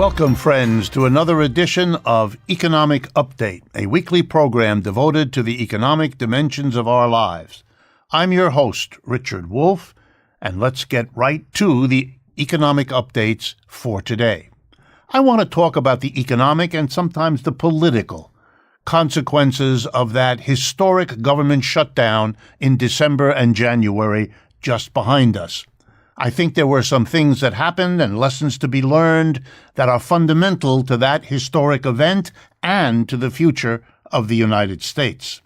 Welcome, friends, to another edition of Economic Update, a weekly program devoted to the economic dimensions of our lives. I'm your host, Richard Wolff, and let's get right to the economic updates for today. I want to talk about the economic and sometimes the political consequences of that historic government shutdown in December and January just behind us. I think there were some things that happened and lessons to be learned that are fundamental to that historic event and to the future of the United States.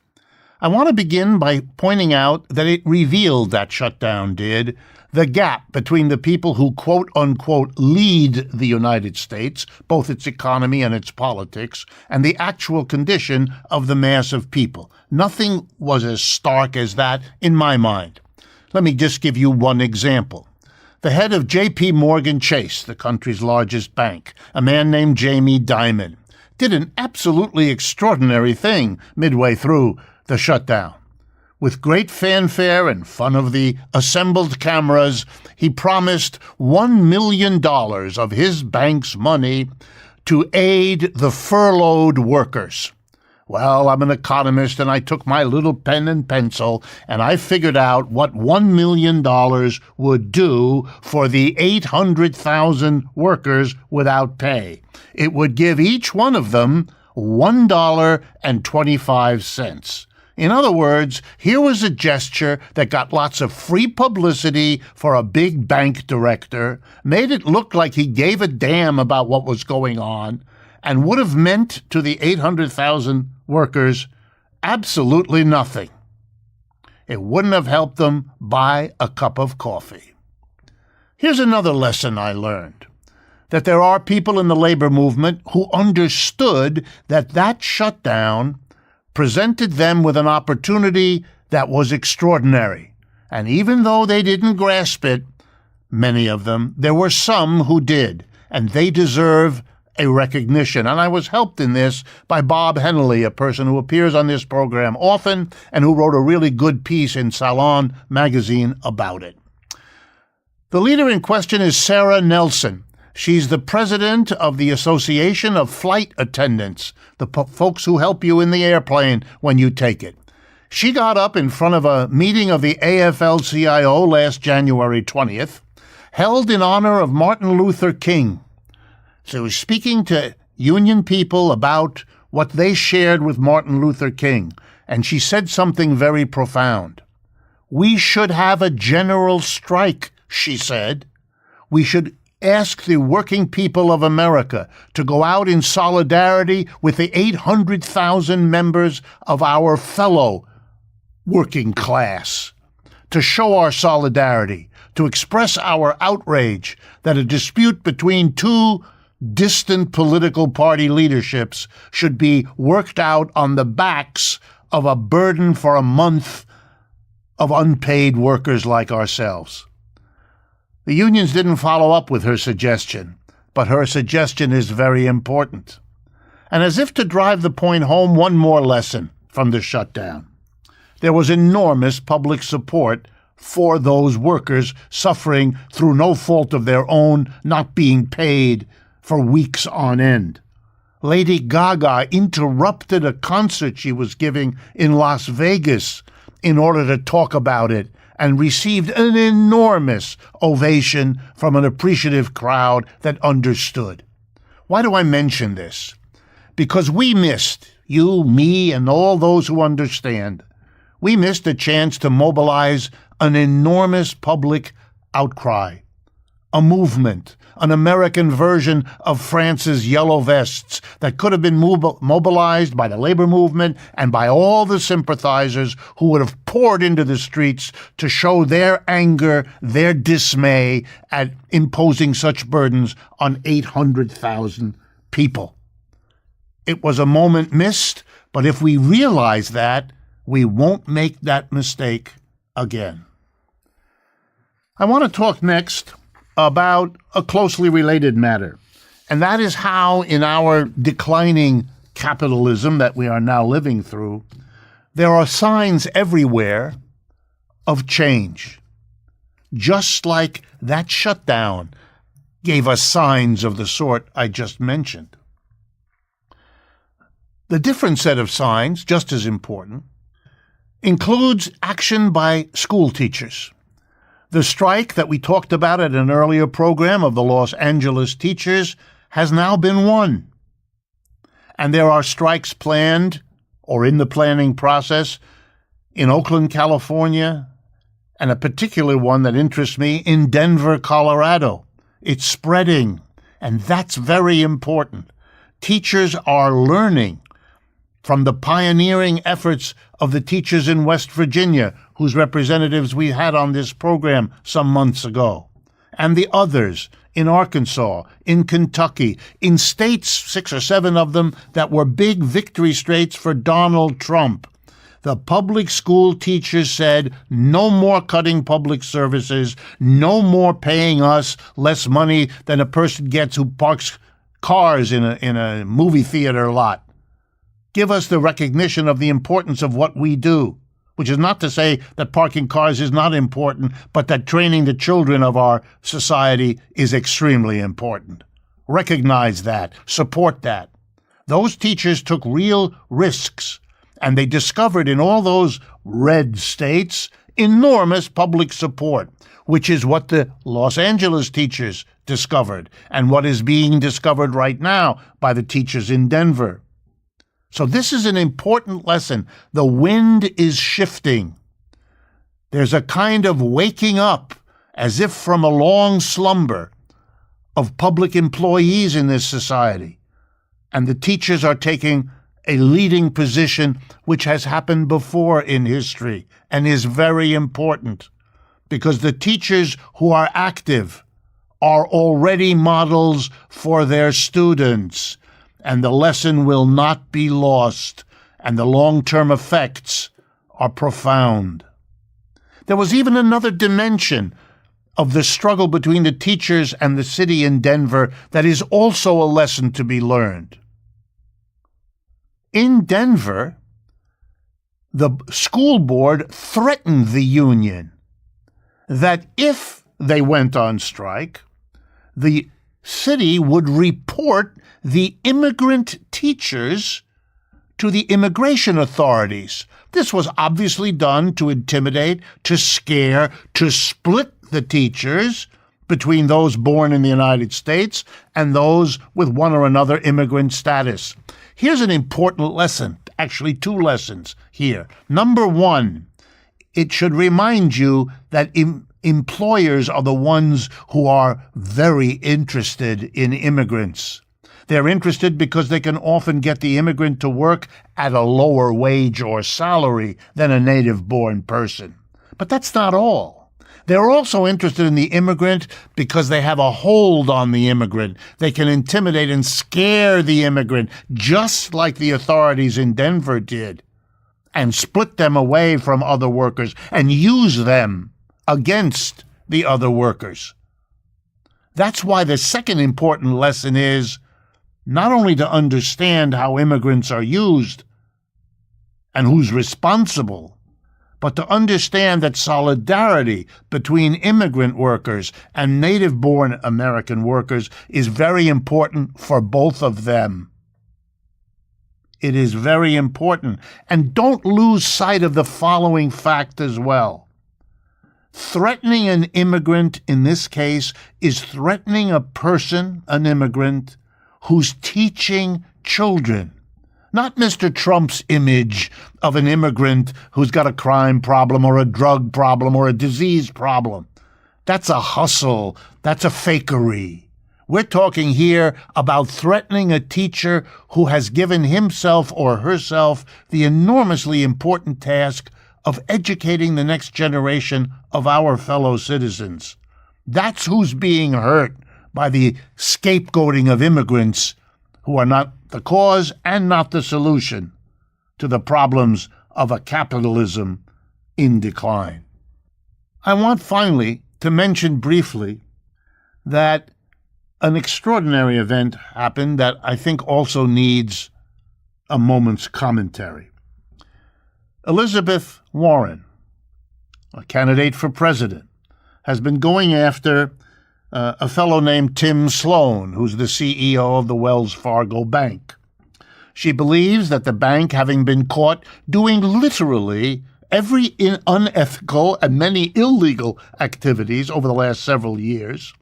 I want to begin by pointing out that it revealed, that shutdown did, the gap between the people who quote-unquote lead the United States, both its economy and its politics, and the actual condition of the mass of people. Nothing was as stark as that in my mind. Let me just give you one example. The head of J.P. Morgan Chase, the country's largest bank, a man named Jamie Dimon, did an absolutely extraordinary thing midway through the shutdown. With great fanfare in front of the assembled cameras, he promised $1 million of his bank's money to aid the furloughed workers. Well, I'm an economist, and I took my little pen and pencil, and I figured out what $1 million would do for the 800,000 workers without pay. It would give each one of them $1.25. In other words, here was a gesture that got lots of free publicity for a big bank director, made it look like he gave a damn about what was going on, and would have meant to the 800,000 workers absolutely nothing. It wouldn't have helped them buy a cup of coffee. Here's another lesson I learned, that there are people in the labor movement who understood that that shutdown presented them with an opportunity that was extraordinary. And even though they didn't grasp it, many of them, there were some who did, and they deserve a recognition. And I was helped in this by Bob Hennelly, a person who appears on this program often and who wrote a really good piece in Salon magazine about it. The leader in question is Sarah Nelson. She's the president of the Association of Flight Attendants, the folks who help you in the airplane when you take it. She got up in front of a meeting of the AFL-CIO last January 20th, held in honor of Martin Luther King. So he was speaking to union people about what they shared with Martin Luther King, and she said something very profound. We should have a general strike, she said. We should ask the working people of America to go out in solidarity with the 800,000 members of our fellow working class, to show our solidarity, to express our outrage that a dispute between two distant political party leaderships should be worked out on the backs of a burden for a month of unpaid workers like ourselves. The unions didn't follow up with her suggestion, but her suggestion is very important. And as if to drive the point home, one more lesson from the shutdown. There was enormous public support for those workers suffering through no fault of their own, not being paid for weeks on end. Lady Gaga interrupted a concert she was giving in Las Vegas in order to talk about it and received an enormous ovation from an appreciative crowd that understood. Why do I mention this? Because we missed, you, me, and all those who understand, we missed a chance to mobilize an enormous public outcry, a movement, an American version of France's Yellow Vests that could have been mobilized by the labor movement and by all the sympathizers who would have poured into the streets to show their anger, their dismay at imposing such burdens on 800,000 people. It was a moment missed, but if we realize that, we won't make that mistake again. I want to talk next about a closely related matter, and that is how in our declining capitalism that we are now living through, there are signs everywhere of change. Just like that shutdown gave us signs of the sort I just mentioned. The different set of signs, just as important, includes action by school teachers. The strike that we talked about at an earlier program of the Los Angeles teachers has now been won. And there are strikes planned or in the planning process in Oakland, California, and a particular one that interests me in Denver, Colorado. It's spreading, and that's very important. Teachers are learning from the pioneering efforts of the teachers in West Virginia, whose representatives we had on this program some months ago, and the others in Arkansas, in Kentucky, in states, 6 or 7 of them, that were big victory states for Donald Trump. The public school teachers said, no more cutting public services, no more paying us less money than a person gets who parks cars in a movie theater lot. Give us the recognition of the importance of what we do, which is not to say that parking cars is not important, but that training the children of our society is extremely important. Recognize that, support that. Those teachers took real risks, and they discovered in all those red states enormous public support, which is what the Los Angeles teachers discovered, and what is being discovered right now by the teachers in Denver. So this is an important lesson. The wind is shifting. There's a kind of waking up, as if from a long slumber, of public employees in this society. And the teachers are taking a leading position, which has happened before in history and is very important, because the teachers who are active are already models for their students. And the lesson will not be lost, and the long-term effects are profound. There was even another dimension of the struggle between the teachers and the city in Denver that is also a lesson to be learned. In Denver, the school board threatened the union that if they went on strike, the city would report the immigrant teachers to the immigration authorities. This was obviously done to intimidate, to scare, to split the teachers between those born in the United States and those with one or another immigrant status. Here's an important lesson, actually 2 lessons here. Number 1, it should remind you that employers are the ones who are very interested in immigrants. They're interested because they can often get the immigrant to work at a lower wage or salary than a native-born person. But that's not all. They're also interested in the immigrant because they have a hold on the immigrant. They can intimidate and scare the immigrant, just like the authorities in Denver did, and split them away from other workers and use them against the other workers. That's why the second important lesson is not only to understand how immigrants are used and who's responsible, but to understand that solidarity between immigrant workers and native-born American workers is very important for both of them. It is very important. And don't lose sight of the following fact as well. Threatening an immigrant in this case is threatening a person, an immigrant, who's teaching children. Not Mr. Trump's image of an immigrant who's got a crime problem or a drug problem or a disease problem. That's a hustle. That's a fakery. We're talking here about threatening a teacher who has given himself or herself the enormously important task of educating the next generation of our fellow citizens. That's who's being hurt by the scapegoating of immigrants who are not the cause and not the solution to the problems of a capitalism in decline. I want finally to mention briefly that an extraordinary event happened that I think also needs a moment's commentary. Elizabeth Warren, a candidate for president, has been going after a fellow named Tim Sloan, who's the CEO of the Wells Fargo Bank. She believes that the bank, having been caught doing literally every unethical and many illegal activities over the last several years,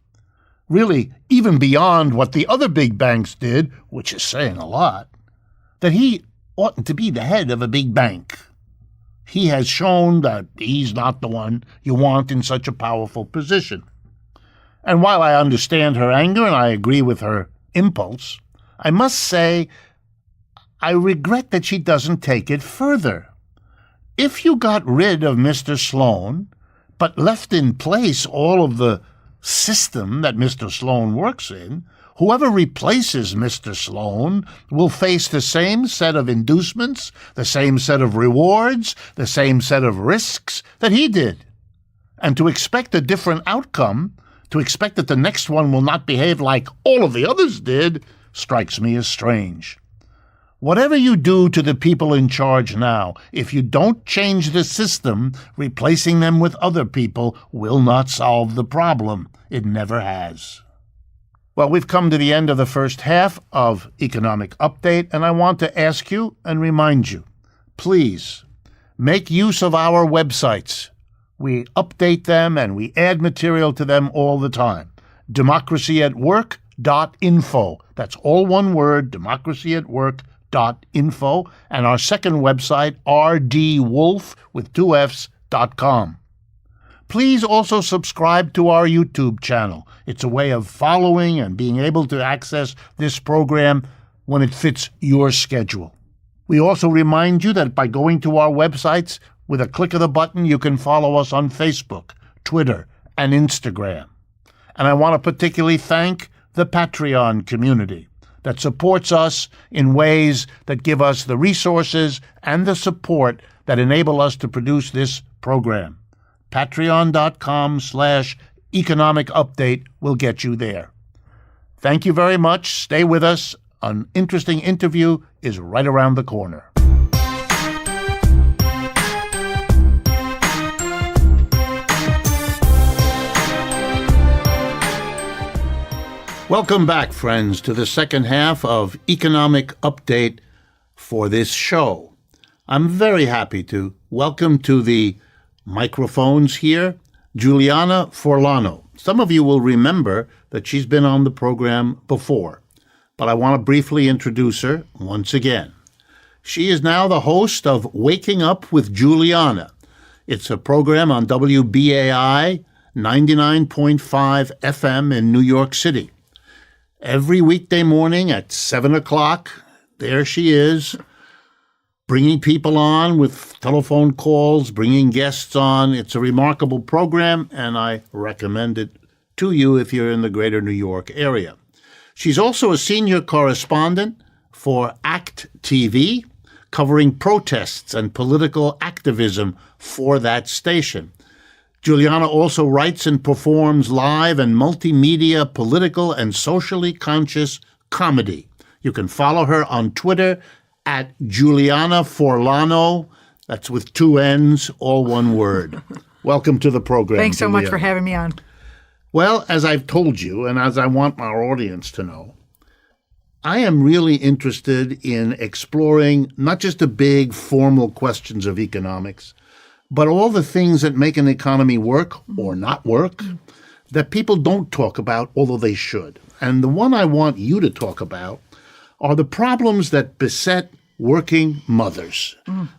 really even beyond what the other big banks did, which is saying a lot, that he oughtn't to be the head of a big bank. He has shown that he's not the one you want in such a powerful position. And while I understand her anger and I agree with her impulse, I must say I regret that she doesn't take it further. If you got rid of Mr. Sloan, but left in place all of the system that Mr. Sloan works in, whoever replaces Mr. Sloan will face the same set of inducements, the same set of rewards, the same set of risks that he did. And to expect a different outcome, to expect that the next one will not behave like all of the others did, strikes me as strange. Whatever you do to the people in charge now, if you don't change the system, replacing them with other people will not solve the problem. It never has. Well, we've come to the end of the first half of Economic Update, and I want to ask you and remind you, please make use of our websites. We update them and we add material to them all the time. democracyatwork.info. That's all one word, democracyatwork.info. And our second website, rdwolf with 2fs.com. Please also subscribe to our YouTube channel. It's a way of following and being able to access this program when it fits your schedule. We also remind you that by going to our websites, with a click of the button, you can follow us on Facebook, Twitter, and Instagram. And I want to particularly thank the Patreon community that supports us in ways that give us the resources and the support that enable us to produce this program. Patreon.com/economic update will get you there. Thank you very much. Stay with us. An interesting interview is right around the corner. Welcome back, friends, to the second half of Economic Update for this show. I'm very happy to welcome to the microphones here Julianna Forlano. Some of you will remember that she's been on the program before, but I want to briefly introduce her once again. She is now the host of Waking Up with Julianna. It's a program on WBAI 99.5 FM in New York City. Every weekday morning at 7 o'clock, there she is, bringing people on with telephone calls, bringing guests on. It's a remarkable program, and I recommend it to you if you're in the greater New York area. She's also a senior correspondent for ACT TV, covering protests and political activism for that station. Julianna also writes and performs live and multimedia political and socially conscious comedy. You can follow her on Twitter at Julianna Forlano. That's with 2 N's, all one word. Welcome to the program. Thanks so Julianna. much for having me on. Well, as I've told you, and as I want our audience to know, I am really interested in exploring not just the big formal questions of economics, but all the things that make an economy work or not work that people don't talk about, although they should. And the one I want you to talk about are the problems that beset working mothers.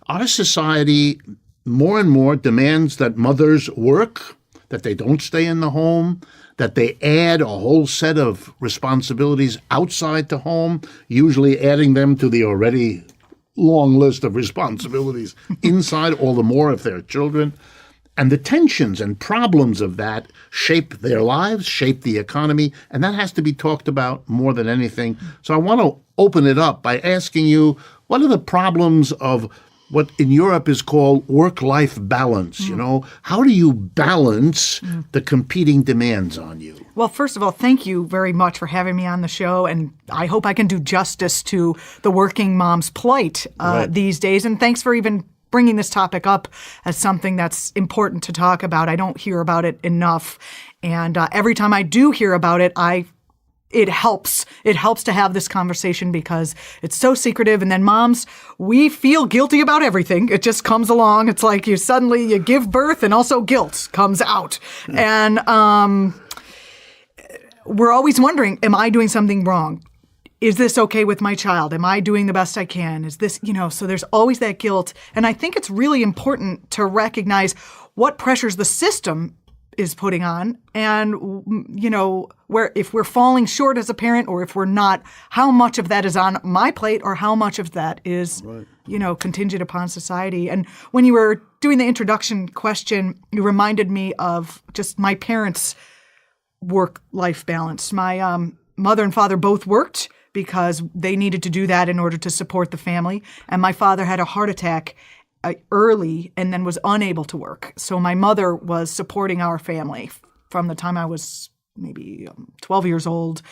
Our society more and more demands that mothers work, that they don't stay in the home, that they add a whole set of responsibilities outside the home, usually adding them to the already long list of responsibilities inside, all the more if they're children. And the tensions and problems of that shape their lives, shape the economy, and that has to be talked about more than anything. So I want to open it up by asking you, what are the problems of what in Europe is called work-life balance? You know, how do you balance the competing demands on you? Well, first of all, thank you very much for having me on the show, and I hope I can do justice to the working mom's plight these days. And thanks for even bringing this topic up as something that's important to talk about. I don't hear about it enough. And every time I do hear about it, it helps. It helps to have this conversation because it's so secretive. And then moms, we feel guilty about everything. It just comes along. It's like you give birth and also guilt comes out. And we're always wondering, am I doing something wrong? Is this okay with my child? Am I doing the best I can? Is this, so there's always that guilt. And I think it's really important to recognize what pressures the system is putting on and, where if we're falling short as a parent or if we're not, how much of that is on my plate or how much of that is, contingent upon society. And when you were doing the introduction question, you reminded me of just my parents' work-life balance. My mother and father both worked because they needed to do that in order to support the family. And my father had a heart attack early and then was unable to work. So my mother was supporting our family from the time I was maybe 12 years old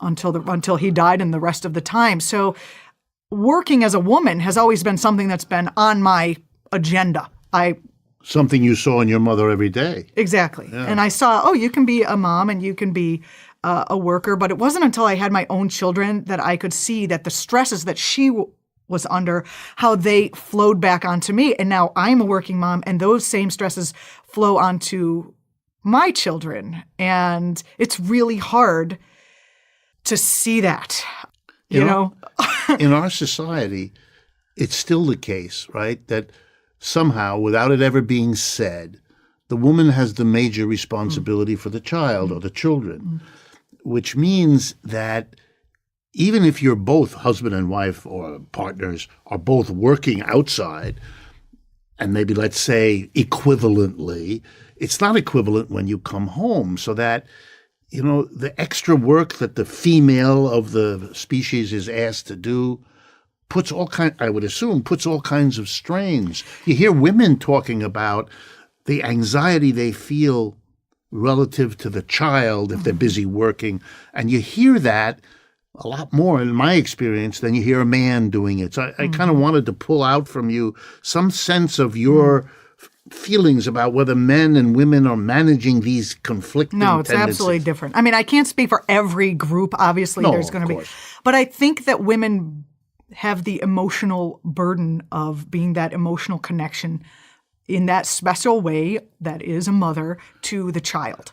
until he died and the rest of the time. So working as a woman has always been something that's been on my agenda. Something you saw in your mother every day. Exactly. Yeah. And I saw, you can be a mom and you can be a worker. But it wasn't until I had my own children that I could see that the stresses that she was under, how they flowed back onto me. And now I'm a working mom and those same stresses flow onto my children. And it's really hard to see that, you know? In our society, it's still the case, right? That somehow, without it ever being said, the woman has the major responsibility for the child or the children, which means that even if you're both husband and wife or partners are both working outside, and maybe let's say equivalently, it's not equivalent when you come home. So that, the extra work that the female of the species is asked to do puts all kinds of strains. You hear women talking about the anxiety they feel relative to the child if they're busy working. And you hear that a lot more in my experience than you hear a man doing it. So I kind of wanted to pull out from you some sense of your feelings about whether men and women are managing these conflicting No, it's tendencies. absolutely different. I mean, I can't speak for every group. Obviously, there's going to be. But I think that women have the emotional burden of being that emotional connection in that special way that is a mother to the child.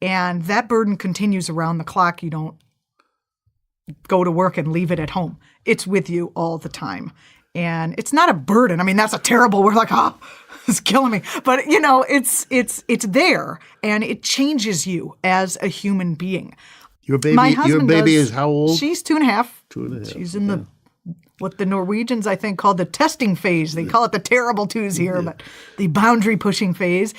And that burden continues around the clock. You don't go to work and leave it at home. It's with you all the time. And it's not a burden. I mean, that's a terrible word, like, it's killing me. But, it's there and it changes you as a human being. Your baby is how old? She's 2.5. 2.5. She's in what the Norwegians, I think, call the testing phase. They call it the terrible twos here, but the boundary pushing phase.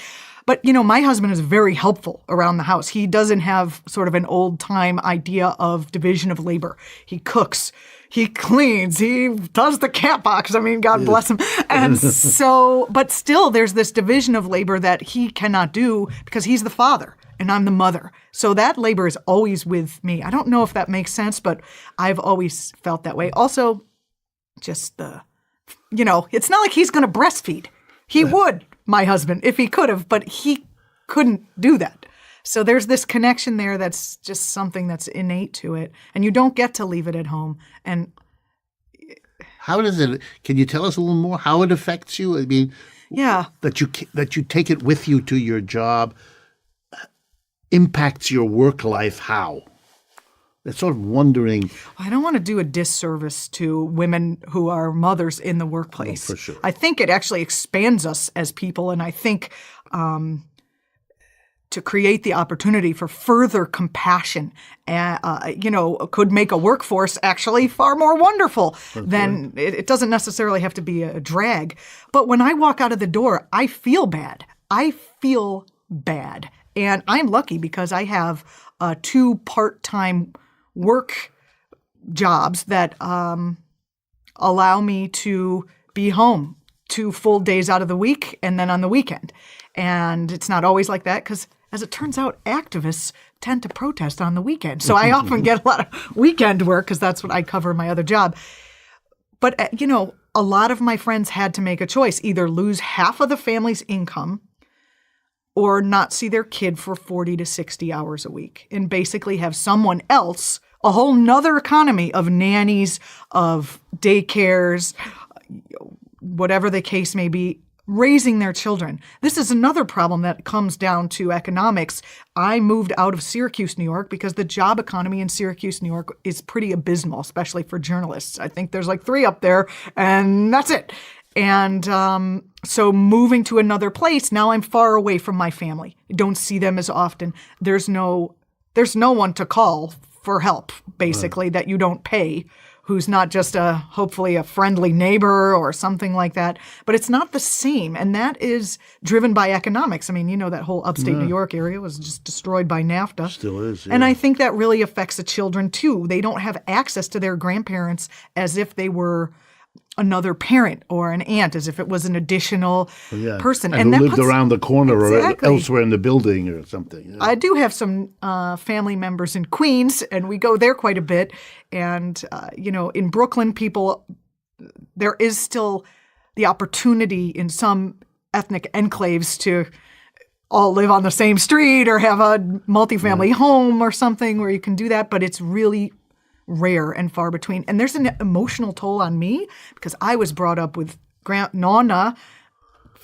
But, my husband is very helpful around the house. He doesn't have sort of an old time idea of division of labor. He cooks, he cleans, he does the cat box. I mean, God bless him. And so, but still there's this division of labor that he cannot do because he's the father and I'm the mother. So that labor is always with me. I don't know if that makes sense, but I've always felt that way. Also, just it's not like he's going to breastfeed. He would, my husband, if he could have, but he couldn't do that. So there's this connection there that's just something that's innate to it. And you don't get to leave it at home. And how does it, can you tell us a little more how it affects you? I mean, that you take it with you to your job impacts your work life how? That's sort of wondering. I don't want to do a disservice to women who are mothers in the workplace. For sure. I think it actually expands us as people, and I think to create the opportunity for further compassion, could make a workforce actually far more wonderful than it doesn't necessarily have to be a drag. But when I walk out of the door, I feel bad. And I'm lucky because I have 2 part-time work jobs that allow me to be home 2 full days out of the week and then on the weekend. And it's not always like that because, as it turns out, activists tend to protest on the weekend. So I often get a lot of weekend work because that's what I cover in my other job. But, a lot of my friends had to make a choice, either lose half of the family's income or not see their kid for 40 to 60 hours a week and basically have someone else, a whole nother economy of nannies, of daycares, whatever the case may be, raising their children. This is another problem that comes down to economics. I moved out of Syracuse, New York, because the job economy in Syracuse, New York is pretty abysmal, especially for journalists. I think there's like 3 up there, and that's it. And so moving to another place, now I'm far away from my family. I don't see them as often. There's no one to call for help, basically, that you don't pay, who's not just hopefully a friendly neighbor or something like that. But it's not the same. And that is driven by economics. I mean, you know, that whole upstate New York area was just destroyed by NAFTA. Still is, yeah. And I think that really affects the children, too. They don't have access to their grandparents as if they were another parent or an aunt, as if it was an additional person. And that who lived around the corner Exactly. or elsewhere in the building or something. Yeah. I do have some family members in Queens, and we go there quite a bit. And, in Brooklyn, there is still the opportunity in some ethnic enclaves to all live on the same street or have a multifamily home or something where you can do that. But it's really rare and far between. And there's an emotional toll on me because I was brought up with Nonna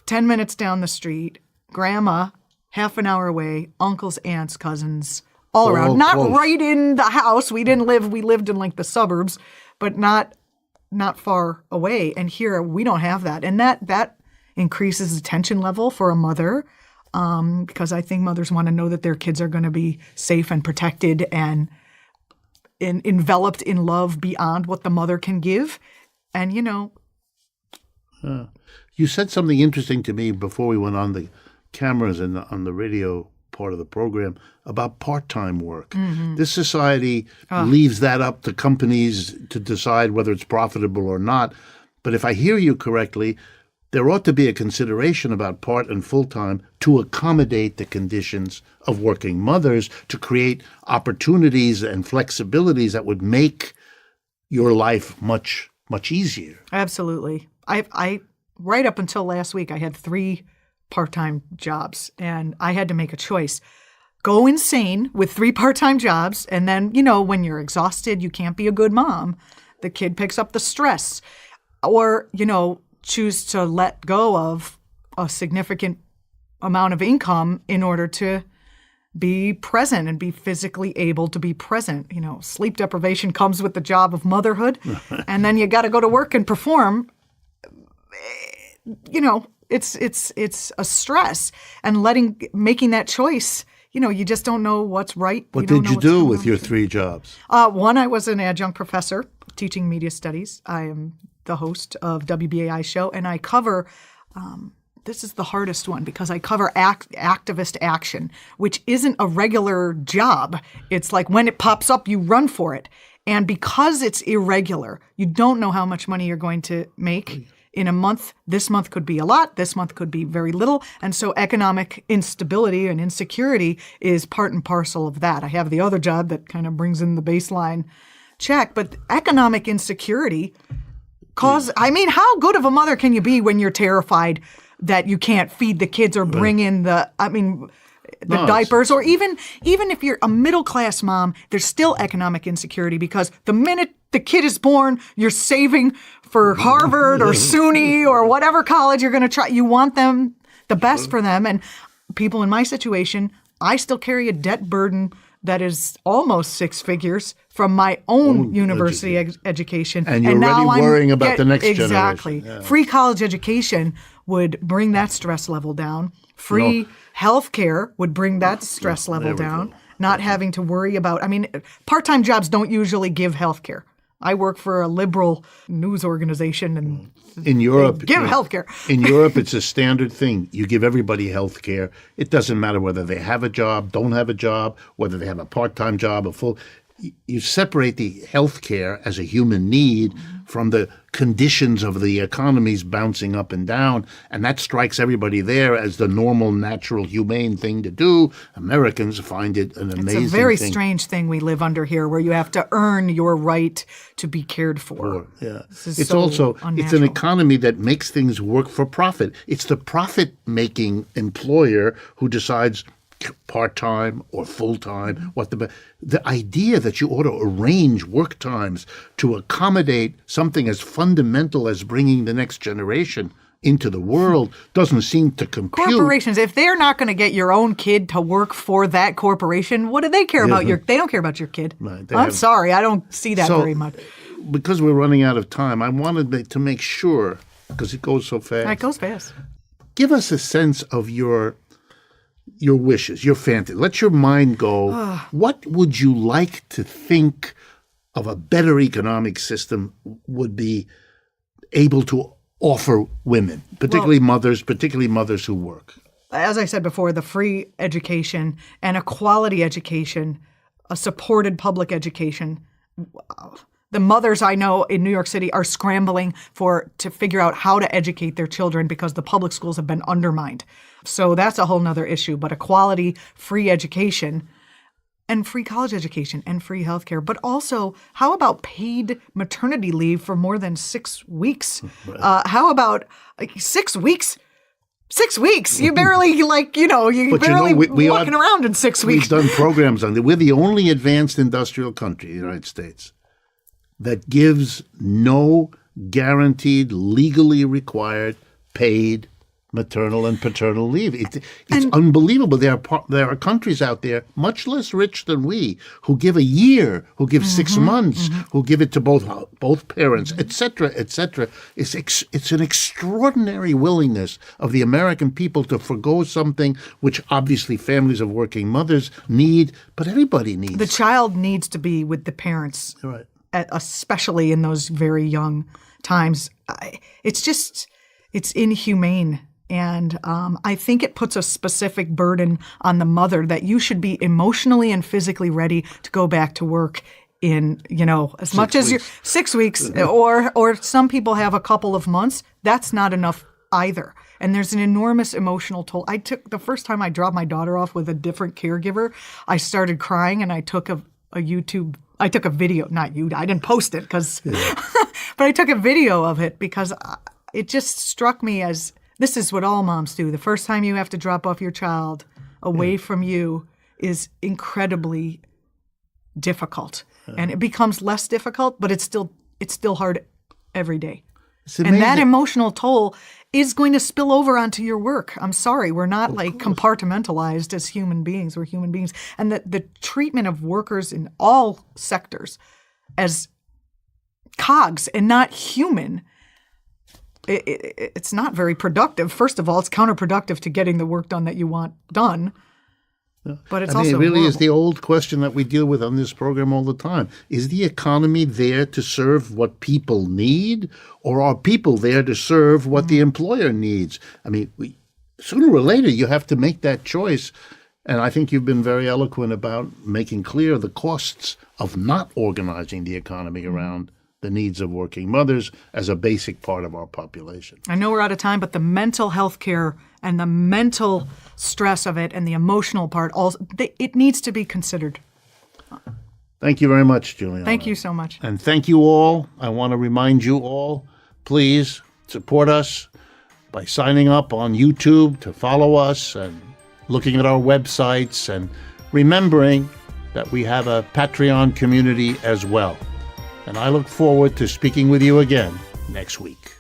10 minutes down the street, Grandma half an hour away, uncles, aunts, cousins, all around. Not close. Right in the house. We lived in like the suburbs, but not far away. And here we don't have that. And that increases the tension level for a mother because I think mothers want to know that their kids are going to be safe and protected and enveloped in love beyond what the mother can give. And, You said something interesting to me before we went on the cameras and on the radio part of the program about part-time work. Mm-hmm. This society leaves that up to companies to decide whether it's profitable or not. But if I hear you correctly, there ought to be a consideration about part and full-time to accommodate the conditions of working mothers, to create opportunities and flexibilities that would make your life much, much easier. Absolutely. I right up until last week, I had 3 part-time jobs, and I had to make a choice. Go insane with 3 part-time jobs, and then, when you're exhausted, you can't be a good mom. The kid picks up the stress. Or, choose to let go of a significant amount of income in order to be present and be physically able to be present. Sleep deprivation comes with the job of motherhood, and then you got to go to work and perform. It's a stress, and making that choice. You just don't know what's right. What did you do with your 3 jobs? One, I was an adjunct professor teaching media studies. I am the host of WBAI show, and I cover, this is the hardest one because I cover activist action, which isn't a regular job. It's like when it pops up, you run for it. And because it's irregular, you don't know how much money you're going to make in a month. This month could be a lot. This month could be very little. And so economic instability and insecurity is part and parcel of that. I have the other job that kind of brings in the baseline check, but economic insecurity how good of a mother can you be when you're terrified that you can't feed the kids or bring in the diapers? Or even if you're a middle-class mom, there's still economic insecurity because the minute the kid is born, you're saving for Harvard or SUNY or whatever college you're going to try. You want them the best for them. And people in my situation, I still carry a debt burden that is almost 6 figures from my own university education. And you're already worrying about the next generation. Exactly. Yeah. Free college education would bring that stress level down. Free health care would bring that stress level down. Not having to worry about, part-time jobs don't usually give health care. I work for a liberal news organization, and in Europe, give health care. In Europe, it's a standard thing. You give everybody health care. It doesn't matter whether they have a job, don't have a job, whether they have a part-time job, a full. You separate the health care as a human need from the conditions of the economies bouncing up and down, and that strikes everybody there as the normal, natural, humane thing to do. Americans find it an amazing thing. It's a very strange thing we live under here, where you have to earn your right to be cared for. Yeah. It's so an unnatural. economy that makes things work for profit. It's the profit-making employer who decides part-time or full-time, the idea that you ought to arrange work times to accommodate something as fundamental as bringing the next generation into the world doesn't seem to compute. Corporations, if they're not going to get your own kid to work for that corporation, what do they care about they don't care about your kid. Right, I'm sorry, I don't see that very much. Because we're running out of time, I wanted to make sure, because it goes so fast. It goes fast. Give us a sense of your wishes, your fantasy. Let your mind go. What would you like to think of a better economic system would be able to offer women, particularly mothers who work? As I said before, the free education and a quality education, a supported public education. The mothers I know in New York City are scrambling to figure out how to educate their children because the public schools have been undermined. So that's a whole nother issue. But a quality free education and free college education and free health care. But also, how about paid maternity leave for more than 6 weeks? How about 6 weeks? 6 weeks. You barely walking around in 6 weeks. We've done programs on it. We're the only advanced industrial country in the United States that gives no guaranteed, legally required, paid maternal and paternal leave. It's unbelievable. There are countries out there, much less rich than we, who give a year, who give 6 months, who give it to both parents, et cetera, et cetera. It's an extraordinary willingness of the American people to forgo something which obviously families of working mothers need, but everybody needs. The child needs to be with the parents, right, especially in those very young times. It's inhumane. And I think it puts a specific burden on the mother that you should be emotionally and physically ready to go back to work in, as much as 6 weeks, or some people have a couple of months. That's not enough either. And there's an enormous emotional toll. The first time I dropped my daughter off with a different caregiver, I started crying and I took a video, not you, I didn't post it but I took a video of it because it just struck me as, this is what all moms do. The first time you have to drop off your child away from you is incredibly difficult. And it becomes less difficult, but it's still hard every day. And that emotional toll is going to spill over onto your work. I'm sorry, we're not compartmentalized as human beings. We're human beings. And the treatment of workers in all sectors as cogs and not human, it's not very productive. First of all, it's counterproductive to getting the work done that you want done. But it's also it really horrible. is the old question that we deal with on this program all the time. Is the economy there to serve what people need, or are people there to serve what the employer needs? I mean, sooner or later, you have to make that choice. And I think you've been very eloquent about making clear the costs of not organizing the economy around the needs of working mothers as a basic part of our population. I know we're out of time, but the mental health care and the mental stress of it and the emotional part, it needs to be considered. Thank you very much, Julianna. Thank you so much. And thank you all. I want to remind you all, please support us by signing up on YouTube to follow us and looking at our websites and remembering that we have a Patreon community as well. And I look forward to speaking with you again next week.